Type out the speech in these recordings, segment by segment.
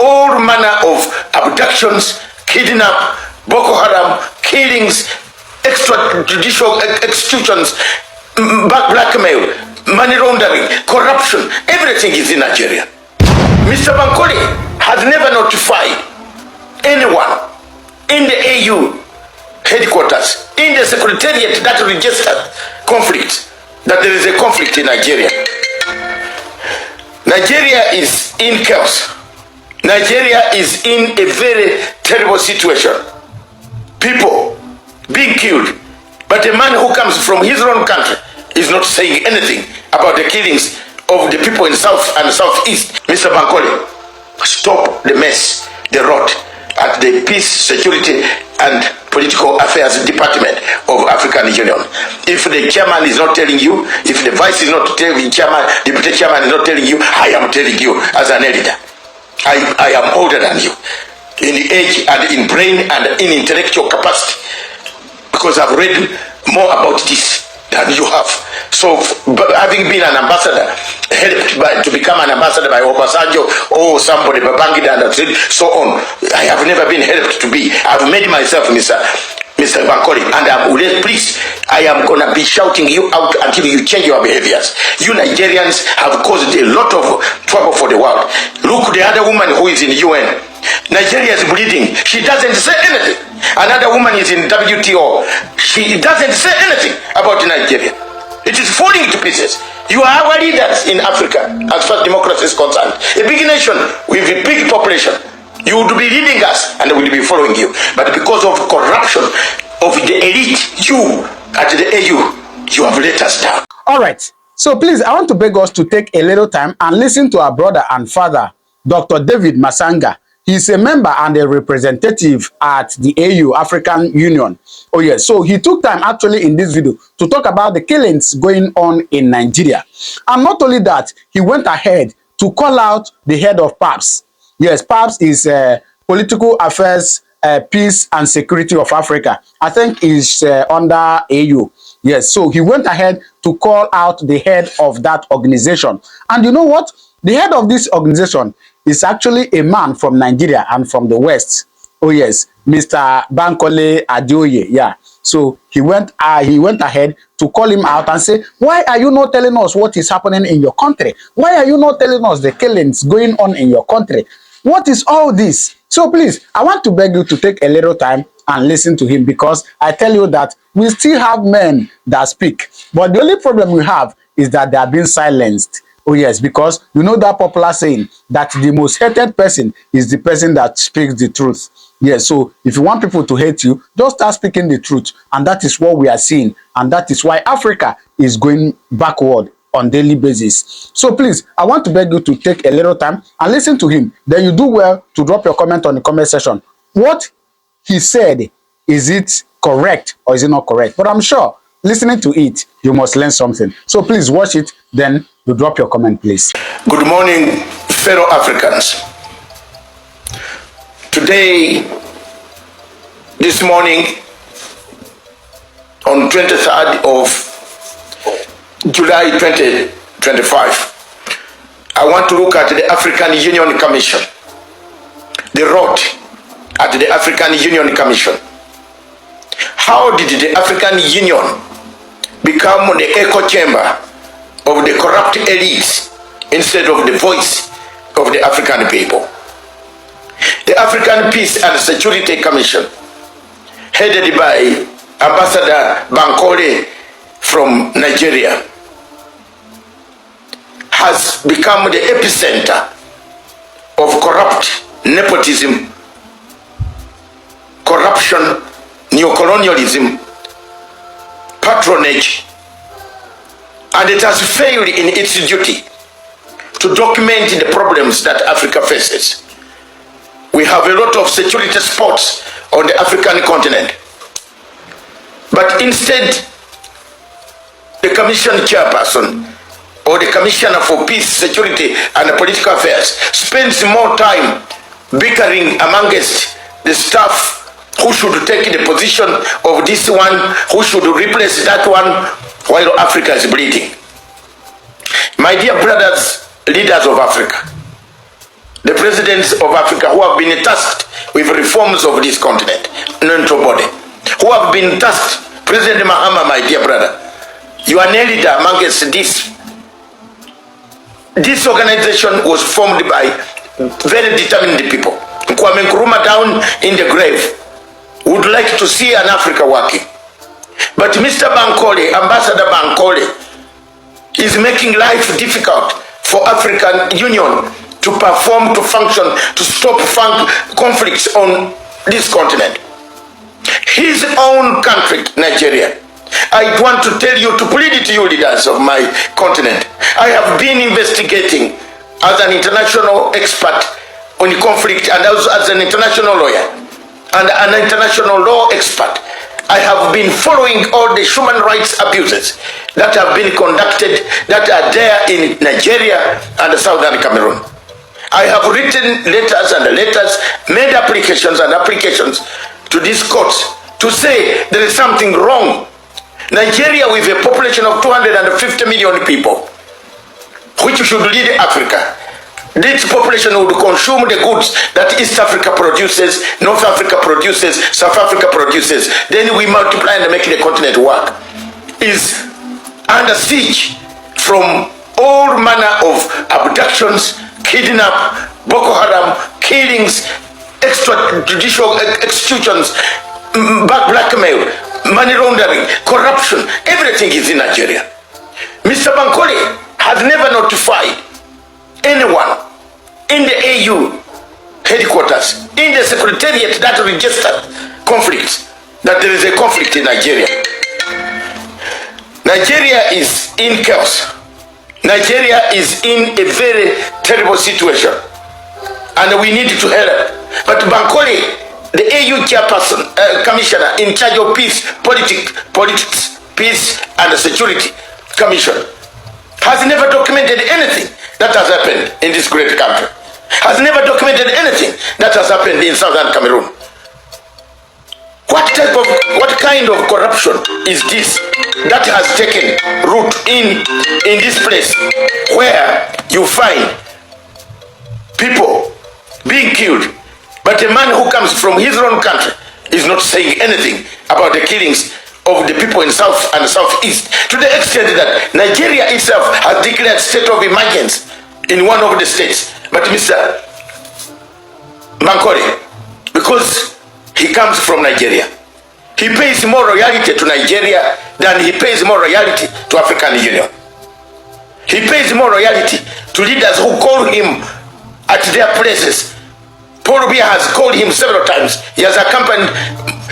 all manner of abductions, kidnap, Boko Haram, killings, extrajudicial executions, blackmail, money laundering, corruption, everything is in Nigeria. Mr. Bankole has never notified anyone in the AU headquarters, in the secretariat that registered conflict, that there is a conflict in Nigeria. Nigeria is in chaos. Nigeria is in a very terrible situation. People being killed, but a man who comes from his own country is not saying anything about the killings of the people in South and Southeast. Mr. Bankole, stop the mess, the rot at the Peace, Security and Political Affairs Department of African Union. If the chairman is not telling you, if the vice is not telling you, chairman, deputy chairman is not telling you, I am telling you as an editor. I am older than you in age and in brain and in intellectual capacity, because I've read more about this than you have. So, having been an ambassador, helped to become an ambassador by Obasanjo or somebody, Babangida, and so on, I have never been helped to be. I've made myself Mr. Bankole, and please, I am going to be shouting you out until you change your behaviors. You Nigerians have caused a lot of trouble for the world. Look, the other woman who is in UN, Nigeria is bleeding. She doesn't say anything. Another woman is in WTO. She doesn't say anything about Nigeria. It is falling to pieces. You are our leaders in Africa, as far as democracy is concerned. A big nation with a big population. You would be leading us and we will be following you. But because of corruption of the elite, you at the AU, you have let us down. All right. So please, I want to beg us to take a little time and listen to our brother and father, Dr. David Masanga. He's a member and a representative at the AU, African Union. Oh yes, so he took time actually in this video to talk about the killings going on in Nigeria. And not only that, he went ahead to call out the head of PAPS. Yes, PAPS is Political Affairs, Peace and Security of Africa. I think is under AU. Yes, so he went ahead to call out the head of that organization. And you know what? The head of this organization is actually a man from Nigeria and from the West. Oh yes, Mr. Bankole Adeoye. Yeah. So he went ahead to call him out and say, why are you not telling us what is happening in your country? Why are you not telling us the killings going on in your country? What is all this? So please, I want to beg you to take a little time and listen to him, because I tell you that we still have men that speak. But the only problem we have is that they are being silenced. Oh yes, because you know that popular saying that the most hated person is the person that speaks the truth. Yes, so if you want people to hate you, just start speaking the truth. And that is what we are seeing. And that is why Africa is going backward on daily basis. So please, I want to beg you to take a little time and listen to him. Then you do well to drop your comment on the comment section. What he said, is it correct or is it not correct? But I'm sure listening to it, you must learn something. So please watch it, then you drop your comment, please. Good morning, fellow Africans. Today, this morning, on 23rd of July 2025, I want to look at the African Union Commission, the rot at the African Union Commission. How did the African Union become the echo chamber of the corrupt elites instead of the voice of the African people? The African Peace and Security Commission, headed by Ambassador Bankole from Nigeria, has become the epicenter of corrupt nepotism, corruption, neocolonialism, patronage, and it has failed in its duty to document the problems that Africa faces. We have a lot of security spots on the African continent, but instead, the Commission chairperson or the Commissioner for Peace, Security and Political Affairs spends more time bickering amongst the staff who should take the position of this one, who should replace that one, while Africa is bleeding. My dear brothers, leaders of Africa, the presidents of Africa who have been tasked with reforms of this continent, nobody, who have been tasked, President Mahama, my dear brother, you are a leader amongst this. This organization was formed by very determined people. Kwame Nkrumah down in the grave would like to see an Africa working. But Mr. Bankole, Ambassador Bankole, is making life difficult for African Union to perform, to function, to stop conflicts on this continent. His own country, Nigeria. I want to tell you, to plead to you leaders of my continent. I have been investigating as an international expert on conflict and also as an international lawyer and an international law expert. I have been following all the human rights abuses that have been conducted, that are there in Nigeria and southern Cameroon. I have written letters and letters, made applications and applications to these courts to say there is something wrong. Nigeria, with a population of 250 million people, which should lead Africa, this population would consume the goods that East Africa produces, North Africa produces, South Africa produces. Then we multiply and make the continent work. Is under siege from all manner of abductions, kidnap, Boko Haram, killings, extrajudicial executions, blackmail, money laundering, corruption. Everything is in Nigeria. Mr. Bankole has never notified anyone in the AU headquarters, in the secretariat that registered conflicts, that there is a conflict in Nigeria. Nigeria is in chaos. Nigeria is in a very terrible situation, and we need to help. But Bankole, the AU chairperson, commissioner in charge of peace, politics, peace and security commission, has never documented anything that has happened in this great country, has never documented anything that has happened in southern Cameroon. What kind of corruption is this that has taken root in this place, where you find people being killed, but a man who comes from his own country is not saying anything about the killings of the people in South and Southeast, to the extent that Nigeria itself has declared state of emergency in one of the states. But Mr. Bankole, because he comes from Nigeria, he pays more royalty to Nigeria than he pays more royalty to African Union. He pays more royalty to leaders who call him at their places. Paul Biya has called him several times. He has accompanied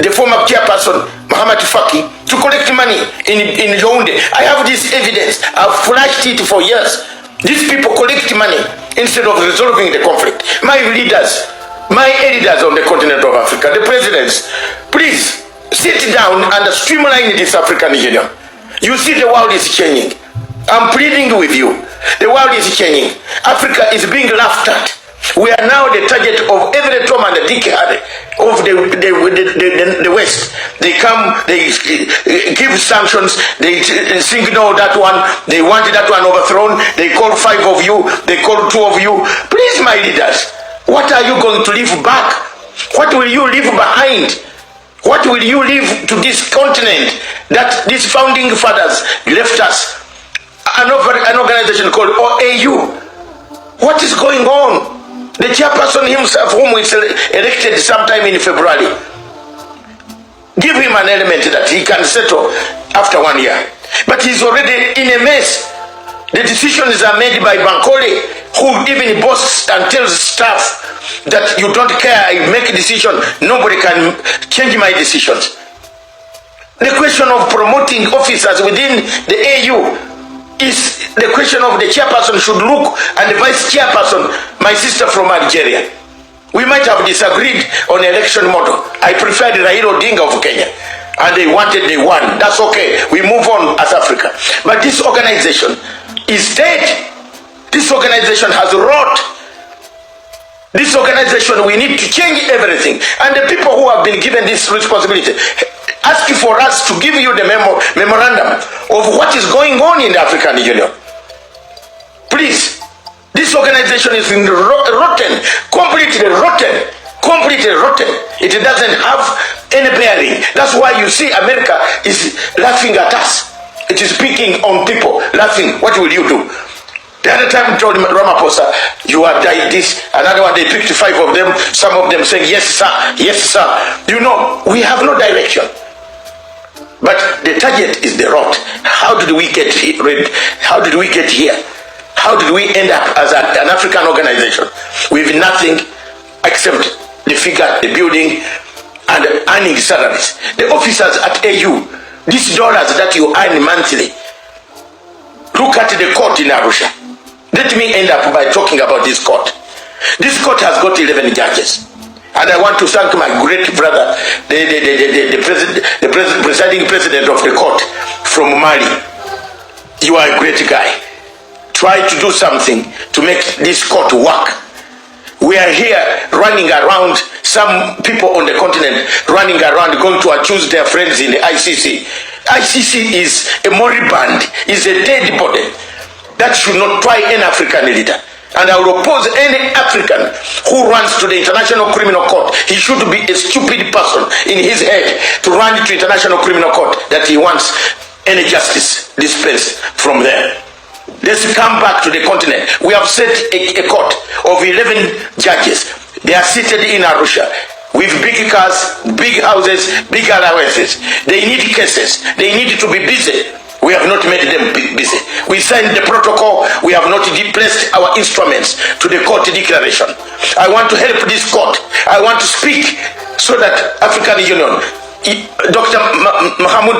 the former chairperson, Muhammad Faki, to collect money in Yaoundé. I have this evidence. I've flashed it for years. These people collect money instead of resolving the conflict. My leaders, my elders on the continent of Africa, the presidents, please sit down and streamline this African Union. You see the world is changing. I'm pleading with you. The world is changing. Africa is being laughed at. We are now the target of every Tom and Dick of the West. They come, they give sanctions, they signal that one, they want that one overthrown, they call 5 of you, they call 2 of you. Please, my leaders, what are you going to leave back? What will you leave behind? What will you leave to this continent that these founding fathers left us? An organization called OAU. What is going on? The chairperson himself, whom we elected sometime in February, give him an element that he can settle after 1 year. But he's already in a mess. The decisions are made by Bankole, who even boasts and tells staff that you don't care, I make a decision, nobody can change my decisions. The question of promoting officers within the AU is the question of the chairperson should look, and the vice chairperson, my sister from Algeria. We might have disagreed on election model. I preferred Raila Odinga of Kenya, and they won. That's okay. We move on as Africa. But this organization is dead. This organization has rot. This organization, we need to change everything. And the people who have been given this responsibility, ask for us to give you the memorandum of what is going on in the African Union. Please, This organization is rotten, completely rotten. Completely rotten. It doesn't have any bearing. That's why you see America is laughing at us. It is picking on people, laughing. What will you do? The other time told Ramaphosa, you are died this. Another one, they picked 5 of them. Some of them saying, yes, sir. Yes, sir. You know, we have no direction. But the target is the rot. How did we get here? How did we get here? How did we end up as an African organization with nothing except the figure, the building, and earning salaries? The officers at AU, these dollars that you earn monthly, look at the court in Arusha. Let me end up by talking about this court. This court has got 11 judges. And I want to thank my great brother, the presiding president of the court from Mali. You are a great guy. Try to do something to make this court work. We are here running around, some people on the continent running around going to accuse their friends in the ICC. ICC is a moribund, is a dead body. That should not try any African leader. And I will oppose any African who runs to the International Criminal Court. He should be a stupid person in his head to run to International Criminal Court that he wants any justice dispensed from there. Let's come back to the continent. We have set a court of 11 judges. They are seated in Arusha with big cars, big houses, big allowances. They need cases. They need to be busy. We have not made them busy. We signed the protocol. We have not placed our instruments to the court declaration. I want to help this court. I want to speak so that African Union, Dr. Muhammad,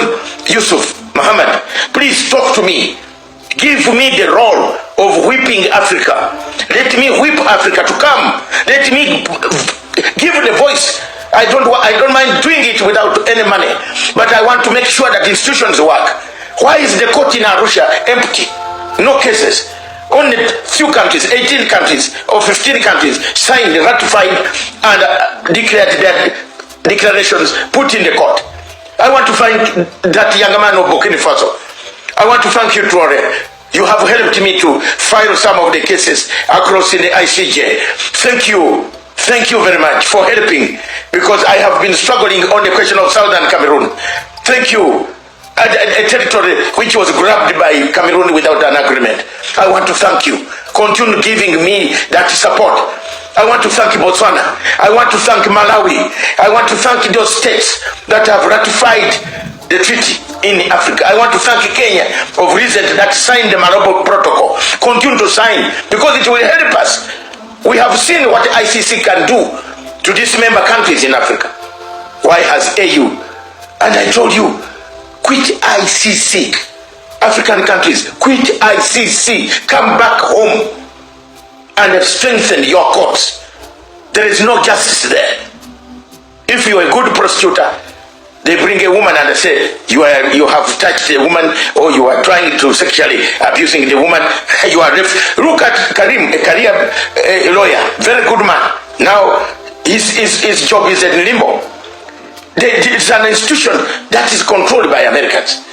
please talk to me. Give me the role of whipping Africa. Let me whip Africa to come. Let me give the voice. I don't mind doing it without any money, but I want to make sure that institutions work. Why is the court in Arusha empty? No cases. Only few countries, 18 countries or 15 countries signed, ratified, and declared their declarations put in the court. I want to find that young man of Burkina Faso. I want to thank you, Traore. You have helped me to file some of the cases across in the ICJ. Thank you. Thank you very much for helping, because I have been struggling on the question of Southern Cameroon. Thank you. A territory which was grabbed by Cameroon without an agreement. I want to thank you. Continue giving me that support. I want to thank Botswana. I want to thank Malawi. I want to thank those states that have ratified the treaty in Africa. I want to thank Kenya of recent that signed the Malabo Protocol. Continue to sign, because it will help us. We have seen what ICC can do to these member countries in Africa. Why has AU? And I told you, quit ICC. African countries, quit ICC. Come back home and strengthen your courts. There is no justice there. If you are a good prosecutor, they bring a woman and they say, you have touched a woman, or you are trying to sexually abusing the woman. You are look at Karim, a career lawyer, very good man. Now his job is in limbo. It's an institution that is controlled by Americans.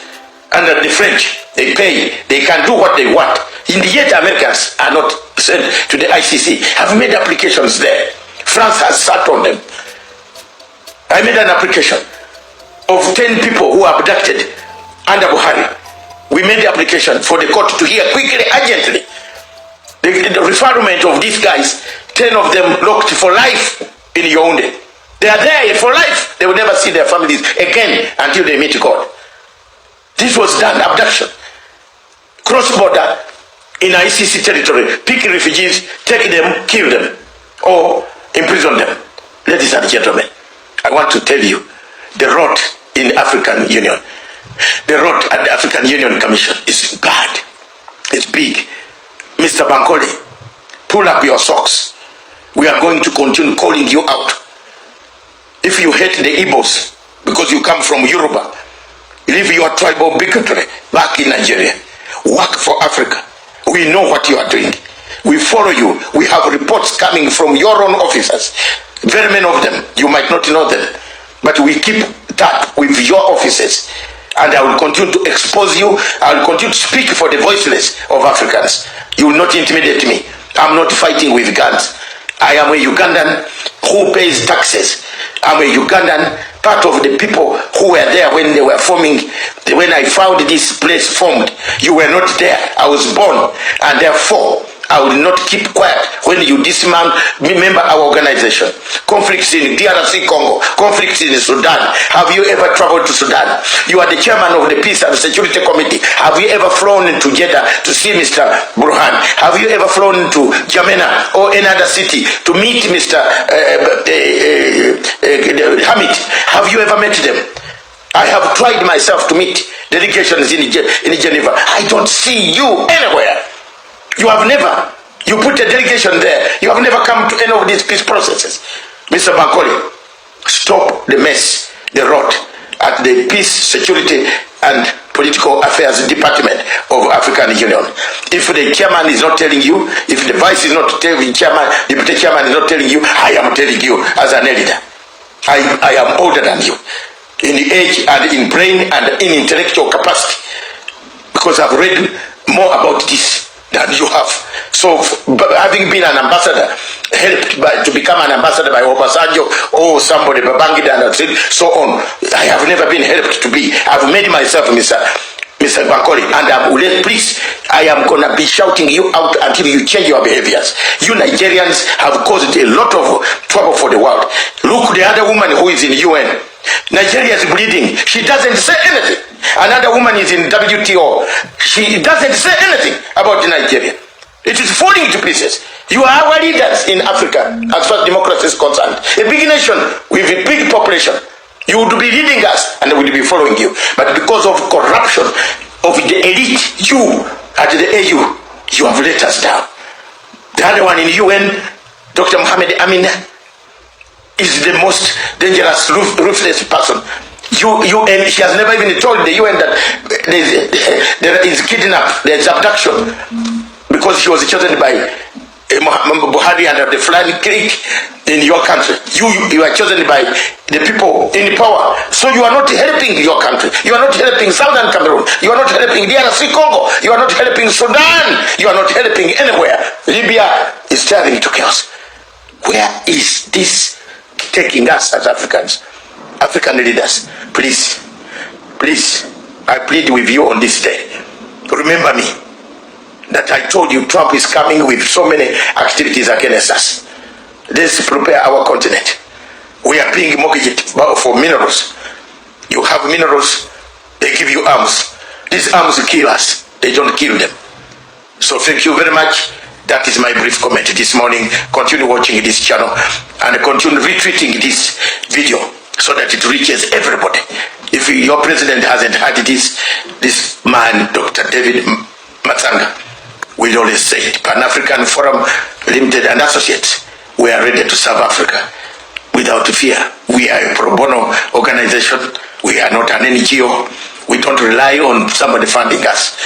And the French, they pay, they can do what they want. Yet Americans are not sent to the ICC, have made applications there. France has sat on them. I made an application of 10 people who were abducted under Buhari. We made the application for the court to hear quickly, urgently. The referment of these guys, 10 of them locked for life in Yaoundé. They are there for life. They will never see their families again until they meet God. This was done, abduction. Cross-border in ICC territory, pick refugees, take them, kill them, or imprison them. Ladies and gentlemen, I want to tell you, the rot in African Union, the rot at the African Union Commission is bad. It's big. Mr. Bankole, pull up your socks. We are going to continue calling you out. If you hate the Igbos because you come from Yoruba, leave your tribal bigotry back in Nigeria. Work for Africa. We know what you are doing. We follow you. We have reports coming from your own officers. Very many of them. You might not know them. But we keep tap with your offices. And I will continue to expose you. I will continue to speak for the voiceless of Africans. You will not intimidate me. I'm not fighting with guns. I am a Ugandan who pays taxes. I'm a Ugandan, part of the people who were there when they were forming, when I found this place formed. You were not there. I was born, and therefore I will not keep quiet when you dismantle. Remember our organization. Conflicts in DRC Congo, conflicts in Sudan. Have you ever traveled to Sudan? You are the chairman of the Peace and Security Committee. Have you ever flown to Jeddah to see Mr. Burhan? Have you ever flown to Jamena or another city to meet Mr. Hamid? Have you ever met them? I have tried myself to meet delegations in Geneva. I don't see you anywhere. You have never, you put a delegation there, you have never come to any of these peace processes. Mr. Bankole, stop the mess, the rot at the Peace, Security and Political Affairs Department of African Union. If the chairman is not telling you, if the vice is not telling you, deputy chairman is not telling you, I am telling you as an editor. I am older than you in the age and in brain and in intellectual capacity, because I've read more about this than you have. So having been an ambassador, helped to become an ambassador by Obasanjo or somebody, Babangida and so on, I have never been helped to be. I've made myself Mr. Bankole, and please, I am going to be shouting you out until you change your behaviors. You Nigerians have caused a lot of trouble for the world. Look, the other woman who is in UN, Nigeria is bleeding. She doesn't say anything. Another woman is in WTO. She doesn't say anything about Nigeria. It is falling to pieces. You are our leaders in Africa as far as democracy is concerned. A big nation with a big population. You would be leading us and we would be following you. But because of corruption of the elite, you at the AU, you have let us down. The other one in UN, Dr. Mohammed Amin, is the most dangerous, ruthless person. UN, she has never even told the UN that there is kidnap, there is abduction, because she was chosen by Buhari and the Fulani clique in your country. You are chosen by the people in power. So you are not helping your country. You are not helping Southern Cameroon. You are not helping DRC Congo. You are not helping Sudan. You are not helping anywhere. Libya is turning to chaos. Where is this taking us as Africans, African leaders? Please, I plead with you on this day. Remember me, that I told you Trump is coming with so many activities against us. Let's prepare our continent. We are being mortgaged for minerals. You have minerals, they give you arms. These arms kill us, they don't kill them. So thank you very much. That is my brief comment this morning. Continue watching this channel and continue retweeting this video so that it reaches everybody. If your president hasn't had this man, Dr. David Masanga, we always say it, Pan-African Forum Limited and Associates, we are ready to serve Africa without fear. We are a pro bono organization. We are not an NGO. We don't rely on somebody funding us.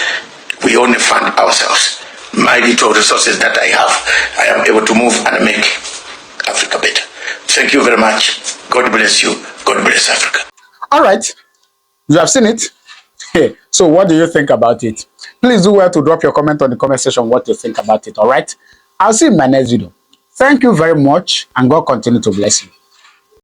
We only fund ourselves. My little resources that I have, I am able to move and make Africa better. Thank you very much. God bless you. God bless Africa. All right. You have seen it. Hey, so what do you think about it? Please do well to drop your comment on the comment section what you think about it. All right. I'll see you in my next video. Thank you very much, and God continue to bless you.